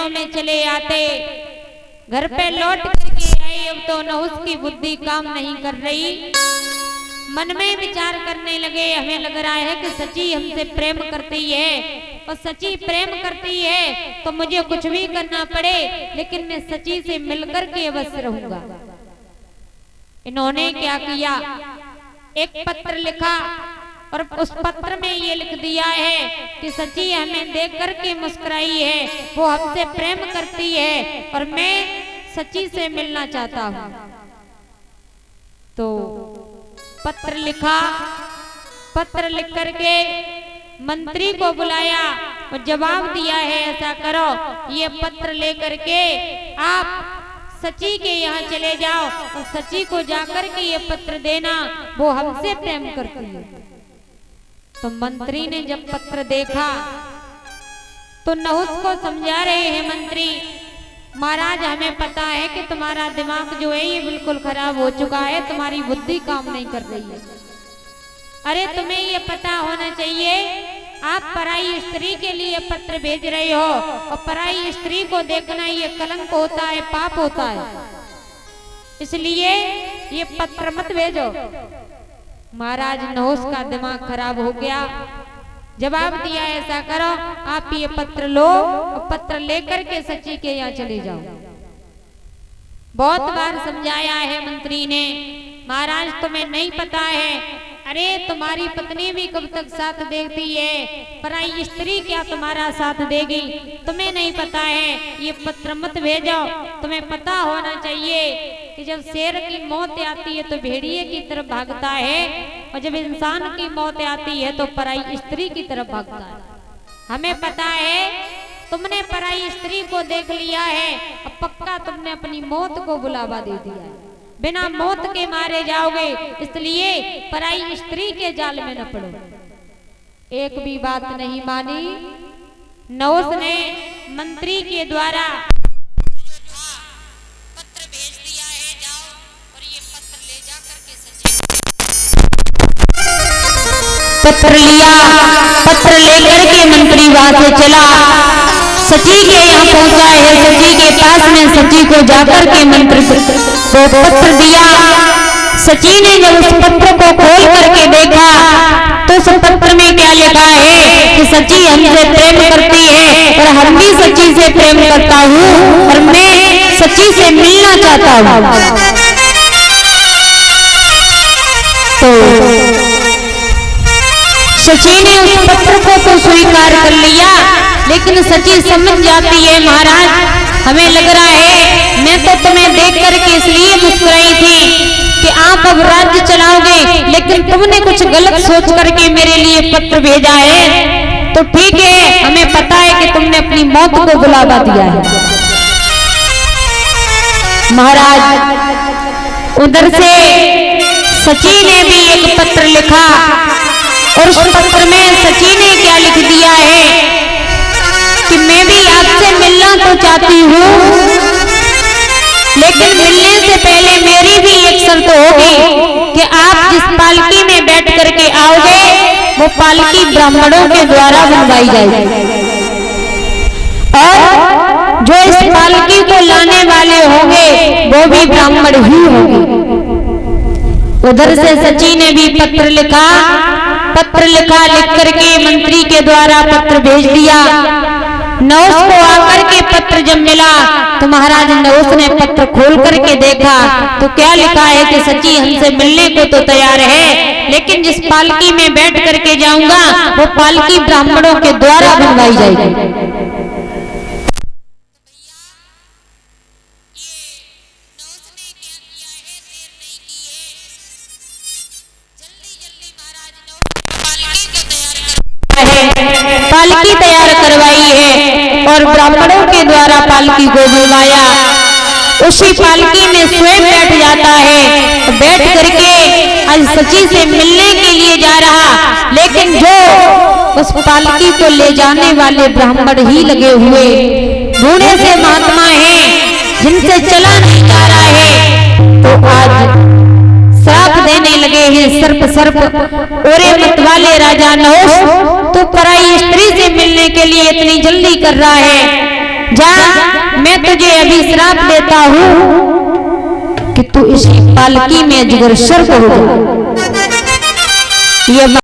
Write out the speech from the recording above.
महलों में चले आते, घर पे लौट करके आए, अब तो नहुस की बुद्धि काम नहीं कर रही। मन में विचार करने लगे, हमें लग रहा है कि सची हमसे प्रेम करती है, और सची प्रेम करती है तो मुझे कुछ भी करना पड़े, लेकिन मैं सची से मिलकर के अवश्य रहूंगा। इन्होंने क्या किया, एक पत्र लिखा और उस पत्र में ये लिख दिया है कि सची हमें देख करके मुस्कुराई है, वो हमसे प्रेम करती है और मैं सची से मिलना चाहता हूं। तो पत्र लिखा, पत्र लिख करके मंत्री को बुलाया और जवाब दिया है, ऐसा करो, ये पत्र लेकर के आप सची के यहाँ चले जाओ और सची को जाकर के ये पत्र देना, वो हमसे प्रेम करती है। तो मंत्री ने जब पत्र देखा तो नहुस को समझा रहे हैं मंत्री, महाराज हमें पता है कि तुम्हारा दिमाग जो है ये बिल्कुल खराब हो चुका है, तुम्हारी बुद्धि काम नहीं कर रही है। अरे तुम्हें ये पता होना चाहिए, आप पराई स्त्री के लिए पत्र भेज रहे हो, और पराई स्त्री को देखना ये कलंक होता है, पाप होता है, इसलिए ये पत्र मत भेजो। महाराज नहुस का दिमाग खराब हो गया, जवाब दिया ऐसा करो, आप ये पत्र लो और पत्र लेकर के सची के यहाँ चले जाओ। बहुत बार समझाया है मंत्री ने, महाराज तुम्हें नहीं पता है, अरे तुम्हारी पत्नी भी कब तक साथ देती है, पराई स्त्री क्या तुम्हारा साथ देगी, तुम्हें नहीं पता है, ये पत्र मत भेजो। तुम्हें पता होना चाहिए कि जब शेर की मौत आती है तो भेड़िए की तरफ भागता है, और जब इंसान की मौत आती है तो पराई स्त्री की तरफ भागता है। हमें पता है तुमने पराई स्त्री को देख लिया है, अब पक्का तुमने अपनी मौत को बुलावा दे दिया है, बिना मौत के मारे जाओगे, इसलिए पराई स्त्री के जाल में न पड़ो। एक भी बात नहीं मानी, नहुस ने मंत्री के द्वारा पत्र भेज दिया है, जाओ और ये पत्र ले जा करके सची। पत्र लिया, पत्र लेकर के मंत्री वहां से चला, सची के यहाँ पहुंचा है, सची के पास में सची को जाकर के मंत्री को पत्र दिया। सची ने जब उस पत्र को खोल करके देखा तो उस पत्र में क्या लिखा है कि सची हमसे प्रेम करती है और हम भी सची से प्रेम करता हूँ और मैं सची से मिलना चाहता हूँ। तो सची ने उस पत्र को तो स्वीकार कर लिया, लेकिन सची समझ जाती है, महाराज हमें लग रहा है मैं तो तुम्हें देख करके इसलिए मुस्कुराई थी कि आप अब राज्य चलाओगे, लेकिन तुमने कुछ गलत सोच करके मेरे लिए पत्र भेजा है, तो ठीक है, हमें पता है कि तुमने अपनी मौत को बुलावा दिया है। महाराज उधर से सची ने भी एक पत्र लिखा और उस पत्र में सची ने क्या लिख दिया है कि मैं भी आपसे मिलना तो चाहती हूँ, लेकिन मिलने से पहले मेरी भी एक शर्त होगी कि आप जिस पालकी में बैठ करके आओगे वो पालकी ब्राह्मणों के द्वारा बनवाई जाएगी, और जो इस पालकी को लाने वाले होंगे वो भी ब्राह्मण ही होंगे। उधर से सची ने भी पत्र लिखा, लिख करके मंत्री के द्वारा पत्र भेज दिया। नहुस को आकर के पत्र जब मिला तो महाराज नहुस ने पत्र खोल करके देखा तो क्या लिखा है कि सची हमसे मिलने को तो तैयार है, लेकिन जिस पालकी में बैठ करके जाऊंगा वो पालकी ब्राह्मणों के द्वारा बनवाई जाएगी। पालकी तैयार करवाई है और ब्राह्मणों के द्वारा पालकी को बुलवाया। उसी पालकी में स्वयं बैठ जाता है, बैठ करके आज सची से मिलने के लिए जा रहा, लेकिन जो उस पालकी को ले जाने वाले ब्राह्मण ही लगे हुए बूढ़े से महात्मा हैं जिनसे चला नहीं जा रहा है, तो आज श्राप देने लगे हैं, सर्प सर्प ओरे मत वाले राजा नहुस, तो पराई स्त्री से मिलने के लिए इतनी जल्दी कर रहा है, जा, मैं तुझे अभी श्राप देता हूँ कि तू इस पालकी में अजगर सर्प हो जा। ये